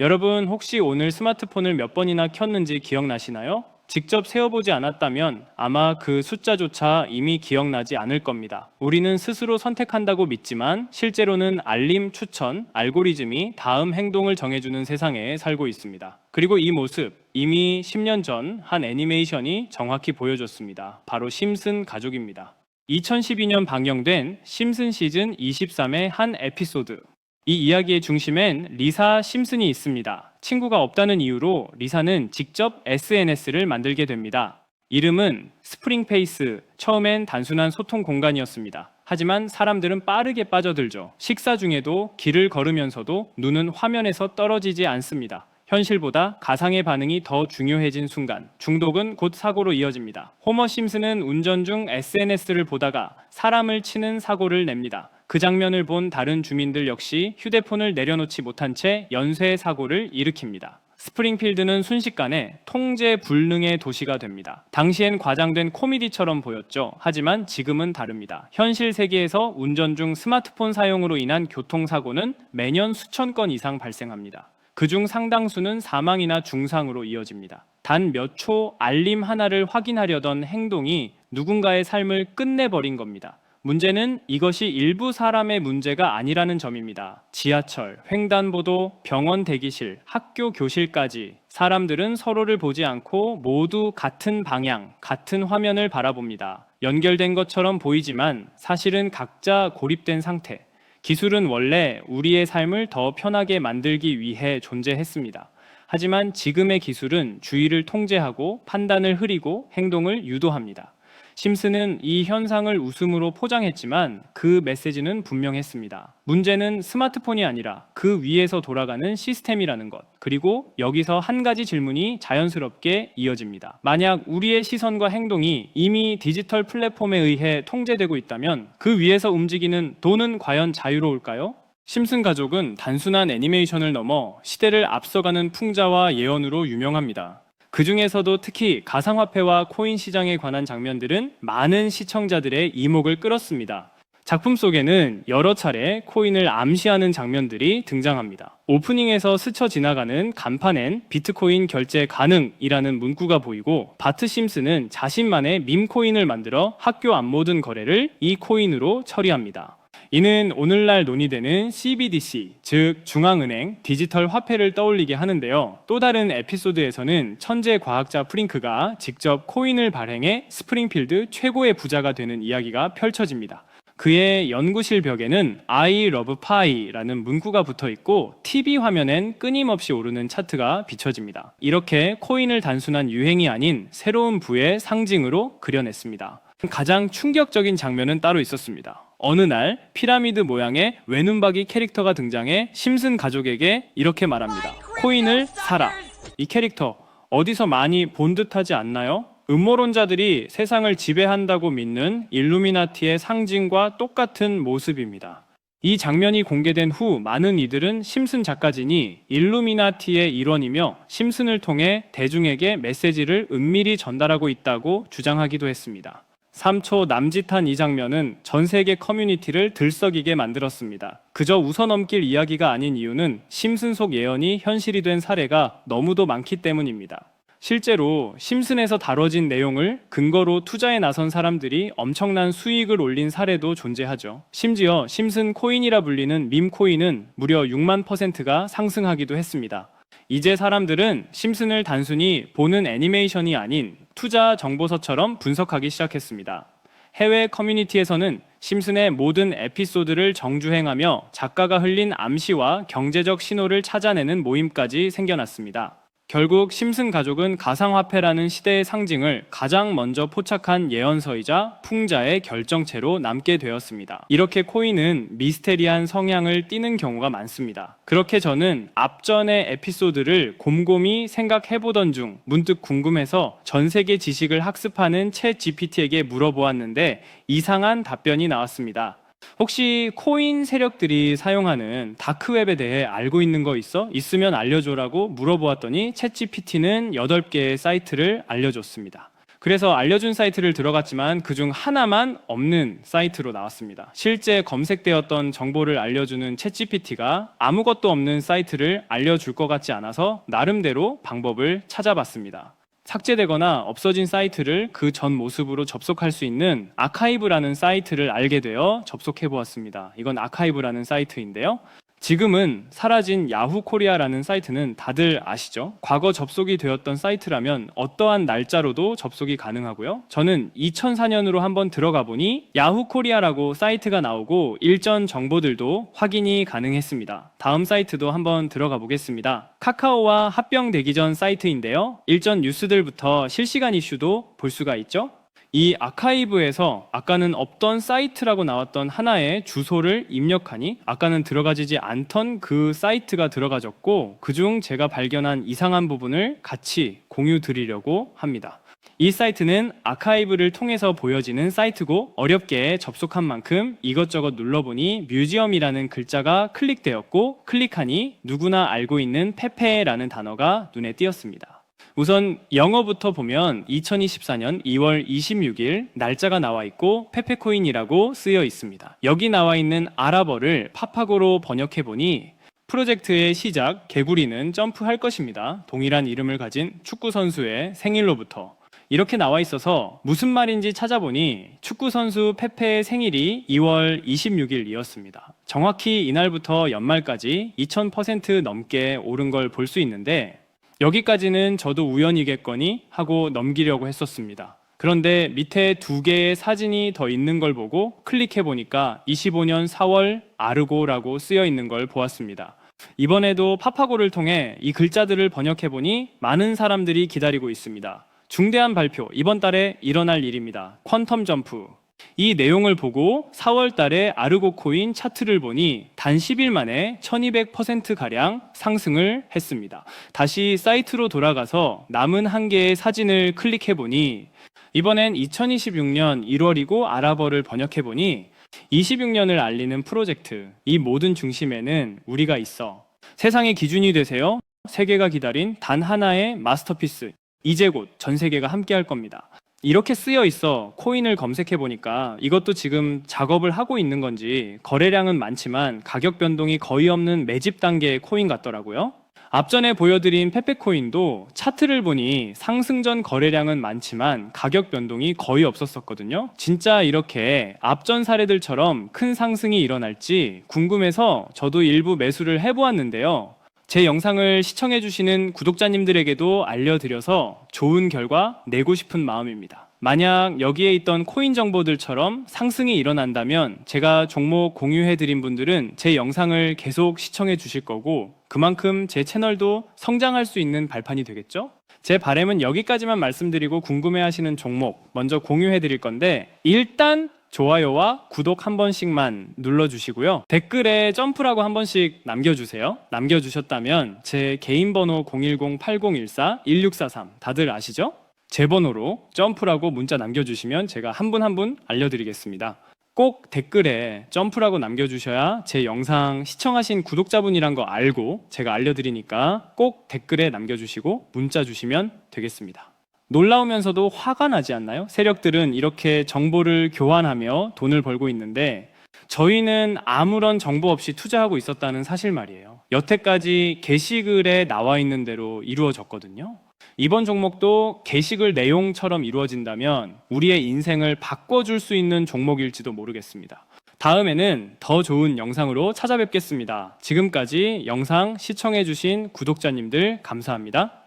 여러분 혹시 오늘 스마트폰을 몇 번이나 켰는지 기억나시나요? 직접 세어보지 않았다면 아마 그 숫자조차 이미 기억나지 않을 겁니다. 우리는 스스로 선택한다고 믿지만 실제로는 알림, 추천, 알고리즘이 다음 행동을 정해주는 세상에 살고 있습니다. 그리고 이 모습, 이미 10년 전 한 애니메이션이 정확히 보여줬습니다. 바로 심슨 가족입니다. 2012년 방영된 심슨 시즌 23의 한 에피소드. 이 이야기의 중심엔 리사 심슨이 있습니다. 친구가 없다는 이유로 리사는 직접 SNS를 만들게 됩니다. 이름은 스프링페이스, 처음엔 단순한 소통 공간이었습니다. 하지만 사람들은 빠르게 빠져들죠. 식사 중에도 길을 걸으면서도 눈은 화면에서 떨어지지 않습니다. 현실보다 가상의 반응이 더 중요해진 순간, 중독은 곧 사고로 이어집니다. 호머 심슨은 운전 중 SNS를 보다가 사람을 치는 사고를 냅니다. 그 장면을 본 다른 주민들 역시 휴대폰을 내려놓지 못한 채 연쇄 사고를 일으킵니다. 스프링필드는 순식간에 통제 불능의 도시가 됩니다. 당시엔 과장된 코미디처럼 보였죠. 하지만 지금은 다릅니다. 현실 세계에서 운전 중 스마트폰 사용으로 인한 교통사고는 매년 수천 건 이상 발생합니다. 그중 상당수는 사망이나 중상으로 이어집니다. 단 몇 초 알림 하나를 확인하려던 행동이 누군가의 삶을 끝내버린 겁니다. 문제는 이것이 일부 사람의 문제가 아니라는 점입니다. 지하철, 횡단보도, 병원 대기실, 학교 교실까지 사람들은 서로를 보지 않고 모두 같은 방향, 같은 화면을 바라봅니다. 연결된 것처럼 보이지만 사실은 각자 고립된 상태. 기술은 원래 우리의 삶을 더 편하게 만들기 위해 존재했습니다. 하지만 지금의 기술은 주의를 통제하고 판단을 흐리고 행동을 유도합니다. 심슨은 이 현상을 웃음으로 포장했지만 그 메시지는 분명했습니다. 문제는 스마트폰이 아니라 그 위에서 돌아가는 시스템이라는 것. 그리고 여기서 한 가지 질문이 자연스럽게 이어집니다. 만약 우리의 시선과 행동이 이미 디지털 플랫폼에 의해 통제되고 있다면 그 위에서 움직이는 돈은 과연 자유로울까요? 심슨 가족은 단순한 애니메이션을 넘어 시대를 앞서가는 풍자와 예언으로 유명합니다. 그 중에서도 특히 가상화폐와 코인 시장에 관한 장면들은 많은 시청자들의 이목을 끌었습니다. 작품 속에는 여러 차례 코인을 암시하는 장면들이 등장합니다. 오프닝에서 스쳐 지나가는 간판엔 비트코인 결제 가능이라는 문구가 보이고 바트 심슨은 자신만의 밈 코인을 만들어 학교 앞 모든 거래를 이 코인으로 처리합니다. 이는 오늘날 논의되는 CBDC, 즉 중앙은행 디지털 화폐를 떠올리게 하는데요. 또 다른 에피소드에서는 천재 과학자 프링크가 직접 코인을 발행해 스프링필드 최고의 부자가 되는 이야기가 펼쳐집니다. 그의 연구실 벽에는 I love pie라는 문구가 붙어 있고 TV 화면엔 끊임없이 오르는 차트가 비춰집니다. 이렇게 코인을 단순한 유행이 아닌 새로운 부의 상징으로 그려냈습니다. 가장 충격적인 장면은 따로 있었습니다. 어느 날 피라미드 모양의 외눈박이 캐릭터가 등장해 심슨 가족에게 이렇게 말합니다. 코인을 사라. 이 캐릭터 어디서 많이 본 듯하지 않나요? 음모론자들이 세상을 지배한다고 믿는 일루미나티의 상징과 똑같은 모습입니다. 이 장면이 공개된 후 많은 이들은 심슨 작가진이 일루미나티의 일원이며 심슨을 통해 대중에게 메시지를 은밀히 전달하고 있다고 주장하기도 했습니다. 3초 남짓한 이 장면은 전 세계 커뮤니티를 들썩이게 만들었습니다. 그저 웃어넘길 이야기가 아닌 이유는 심슨 속 예언이 현실이 된 사례가 너무도 많기 때문입니다. 실제로 심슨에서 다뤄진 내용을 근거로 투자에 나선 사람들이 엄청난 수익을 올린 사례도 존재하죠. 심지어 심슨 코인이라 불리는 밈 코인은 무려 6만%가 상승하기도 했습니다. 이제 사람들은 심슨을 단순히 보는 애니메이션이 아닌 투자 정보서처럼 분석하기 시작했습니다. 해외 커뮤니티에서는 심슨의 모든 에피소드를 정주행하며 작가가 흘린 암시와 경제적 신호를 찾아내는 모임까지 생겨났습니다. 결국 심슨 가족은 가상화폐라는 시대의 상징을 가장 먼저 포착한 예언서이자 풍자의 결정체로 남게 되었습니다. 이렇게 코인은 미스테리한 성향을 띠는 경우가 많습니다. 그렇게 저는 앞전의 에피소드를 곰곰이 생각해보던 중 문득 궁금해서 전 세계 지식을 학습하는 챗 GPT에게 물어보았는데 이상한 답변이 나왔습니다. 혹시 코인 세력들이 사용하는 다크웹에 대해 알고 있는 거 있어? 있으면 알려줘라고 물어보았더니 챗GPT는 8개의 사이트를 알려줬습니다. 그래서 알려준 사이트를 들어갔지만 그중 하나만 없는 사이트로 나왔습니다. 실제 검색되었던 정보를 알려주는 챗GPT가 아무것도 없는 사이트를 알려줄 것 같지 않아서 나름대로 방법을 찾아봤습니다. 삭제되거나 없어진 사이트를 그 전 모습으로 접속할 수 있는 아카이브라는 사이트를 알게 되어 접속해 보았습니다. 이건 아카이브라는 사이트인데요. 지금은 사라진 야후 코리아라는 사이트는 다들 아시죠? 과거 접속이 되었던 사이트라면 어떠한 날짜로도 접속이 가능하고요. 저는 2004년으로 한번 들어가 보니 야후 코리아라고 사이트가 나오고 일전 정보들도 확인이 가능했습니다. 다음 사이트도 한번 들어가 보겠습니다. 카카오와 합병되기 전 사이트인데요. 일전 뉴스들부터 실시간 이슈도 볼 수가 있죠. 이 아카이브에서 아까는 없던 사이트라고 나왔던 하나의 주소를 입력하니 아까는 들어가지지 않던 그 사이트가 들어가졌고, 그중 제가 발견한 이상한 부분을 같이 공유 드리려고 합니다. 이 사이트는 아카이브를 통해서 보여지는 사이트고, 어렵게 접속한 만큼 이것저것 눌러보니 뮤지엄이라는 글자가 클릭되었고, 클릭하니 누구나 알고 있는 페페라는 단어가 눈에 띄었습니다. 우선 영어부터 보면 2024년 2월 26일 날짜가 나와 있고 페페코인이라고 쓰여 있습니다. 여기 나와 있는 아랍어를 파파고로 번역해 보니 프로젝트의 시작, 개구리는 점프할 것입니다. 동일한 이름을 가진 축구 선수의 생일로부터 이렇게 나와 있어서 무슨 말인지 찾아보니 축구 선수 페페의 생일이 2월 26일이었습니다. 정확히 이날부터 연말까지 2000% 넘게 오른 걸 볼 수 있는데, 여기까지는 저도 우연이겠거니 하고 넘기려고 했었습니다. 그런데 밑에 두 개의 사진이 더 있는 걸 보고 클릭해 보니까 25년 4월 아르고라고 쓰여 있는 걸 보았습니다. 이번에도 파파고를 통해 이 글자들을 번역해 보니 많은 사람들이 기다리고 있습니다. 중대한 발표, 이번 달에 일어날 일입니다. 퀀텀 점프. 이 내용을 보고 4월 달에 아르고 코인 차트를 보니 단 10일 만에 1200%가량 상승을 했습니다. 다시 사이트로 돌아가서 남은 한 개의 사진을 클릭해 보니 이번엔 2026년 1월이고 아랍어를 번역해 보니 26년을 알리는 프로젝트, 이 모든 중심에는 우리가 있어. 세상의 기준이 되세요. 세계가 기다린 단 하나의 마스터피스. 이제 곧 전 세계가 함께 할 겁니다. 이렇게 쓰여 있어 코인을 검색해 보니까 이것도 지금 작업을 하고 있는 건지 거래량은 많지만 가격 변동이 거의 없는 매집 단계의 코인 같더라고요. 앞전에 보여드린 페페코인도 차트를 보니 상승 전 거래량은 많지만 가격 변동이 거의 없었었거든요. 진짜 이렇게 앞전 사례들처럼 큰 상승이 일어날지 궁금해서 저도 일부 매수를 해보았는데요. 제 영상을 시청해주시는 구독자님들에게도 알려드려서 좋은 결과 내고 싶은 마음입니다. 만약 여기에 있던 코인 정보들처럼 상승이 일어난다면 제가 종목 공유해드린 분들은 제 영상을 계속 시청해 주실 거고, 그만큼 제 채널도 성장할 수 있는 발판이 되겠죠? 제 바람은 여기까지만 말씀드리고 궁금해하시는 종목 먼저 공유해드릴 건데, 일단 좋아요와 구독 한 번씩만 눌러주시고요. 댓글에 점프라고 한 번씩 남겨주세요. 남겨주셨다면 제 개인 번호 010-8014-1643 다들 아시죠? 제 번호로 점프라고 문자 남겨주시면 제가 한 분 한 분 알려드리겠습니다. 꼭 댓글에 점프라고 남겨주셔야 제 영상 시청하신 구독자분이란 거 알고 제가 알려드리니까 꼭 댓글에 남겨주시고 문자 주시면 되겠습니다. 놀라우면서도 화가 나지 않나요? 세력들은 이렇게 정보를 교환하며 돈을 벌고 있는데 저희는 아무런 정보 없이 투자하고 있었다는 사실 말이에요. 여태까지 게시글에 나와 있는 대로 이루어졌거든요. 이번 종목도 게시글 내용처럼 이루어진다면 우리의 인생을 바꿔줄 수 있는 종목일지도 모르겠습니다. 다음에는 더 좋은 영상으로 찾아뵙겠습니다. 지금까지 영상 시청해주신 구독자님들 감사합니다.